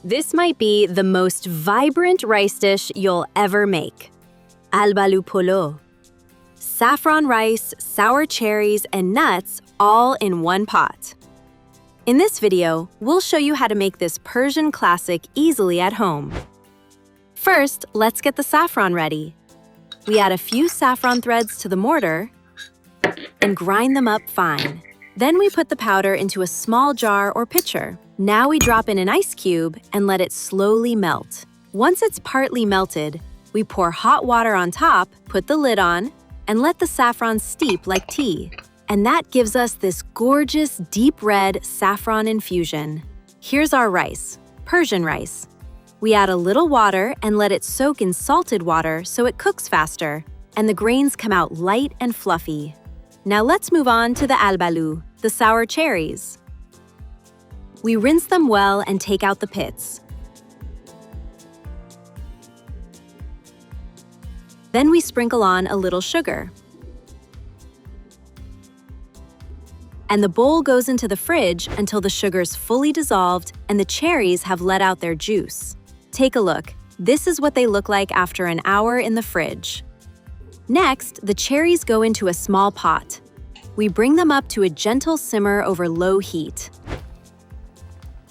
This might be the most vibrant rice dish you'll ever make. Albaloo Polo. Saffron rice, sour cherries, and nuts all in one pot. In this video, we'll show you how to make this Persian classic easily at home. First, let's get the saffron ready. We add a few saffron threads to the mortar and grind them up fine. Then we put the powder into a small jar or pitcher. Now we drop in an ice cube and let it slowly melt. Once it's partly melted, we pour hot water on top, put the lid on, and let the saffron steep like tea. And that gives us this gorgeous deep red saffron infusion. Here's our rice, Persian rice. We add a little water and let it soak in salted water so it cooks faster, and the grains come out light and fluffy. Now let's move on to the albaloo, the sour cherries. We rinse them well and take out the pits. Then we sprinkle on a little sugar. And the bowl goes into the fridge until the sugar's fully dissolved and the cherries have let out their juice. Take a look. This is what they look like after an hour in the fridge. Next, the cherries go into a small pot. We bring them up to a gentle simmer over low heat.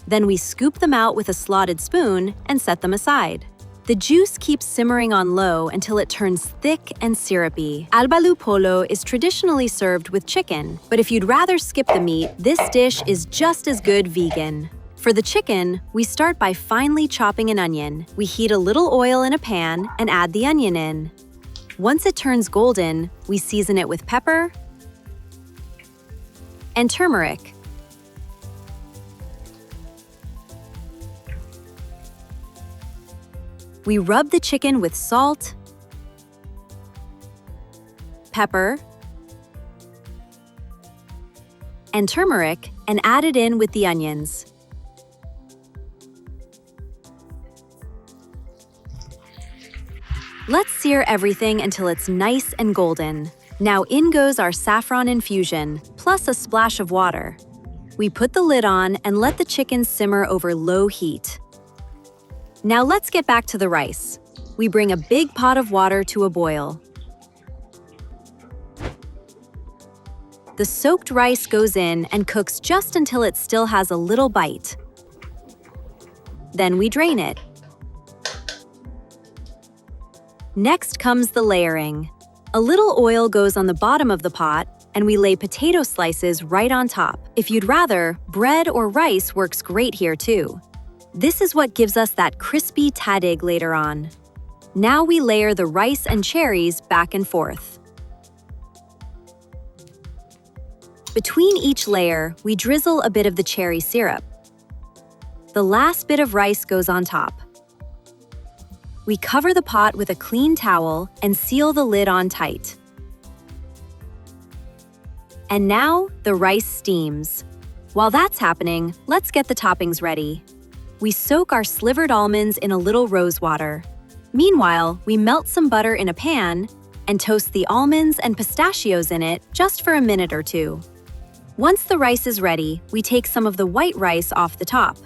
Then we scoop them out with a slotted spoon and set them aside. The juice keeps simmering on low until it turns thick and syrupy. Albaloo polo is traditionally served with chicken, but if you'd rather skip the meat, this dish is just as good vegan. For the chicken, we start by finely chopping an onion. We heat a little oil in a pan and add the onion in. Once it turns golden, we season it with pepper and turmeric. We rub the chicken with salt, pepper, and turmeric and add it in with the onions. Let's sear everything until it's nice and golden. Now in goes our saffron infusion, plus a splash of water. We put the lid on and let the chicken simmer over low heat. Now let's get back to the rice. We bring a big pot of water to a boil. The soaked rice goes in and cooks just until it still has a little bite. Then we drain it. Next comes the layering. A little oil goes on the bottom of the pot, and we lay potato slices right on top. If you'd rather, bread or rice works great here too. This is what gives us that crispy tadig later on. Now we layer the rice and cherries back and forth. Between each layer, we drizzle a bit of the cherry syrup. The last bit of rice goes on top. We cover the pot with a clean towel and seal the lid on tight. And now the rice steams. While that's happening, let's get the toppings ready. We soak our slivered almonds in a little rose water. Meanwhile, we melt some butter in a pan and toast the almonds and pistachios in it just for a minute or two. Once the rice is ready, we take some of the white rice off the top.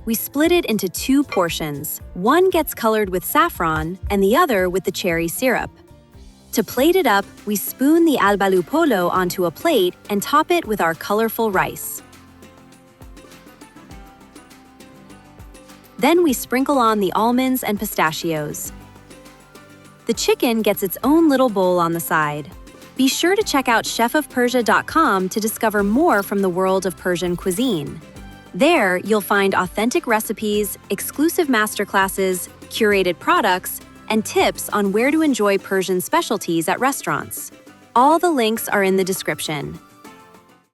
We split it into two portions. One gets colored with saffron and the other with the cherry syrup. To plate it up, we spoon the albaloo polo onto a plate and top it with our colorful rice. Then we sprinkle on the almonds and pistachios. The chicken gets its own little bowl on the side. Be sure to check out chefofpersia.com to discover more from the world of Persian cuisine. There, you'll find authentic recipes, exclusive masterclasses, curated products, and tips on where to enjoy Persian specialties at restaurants. All the links are in the description.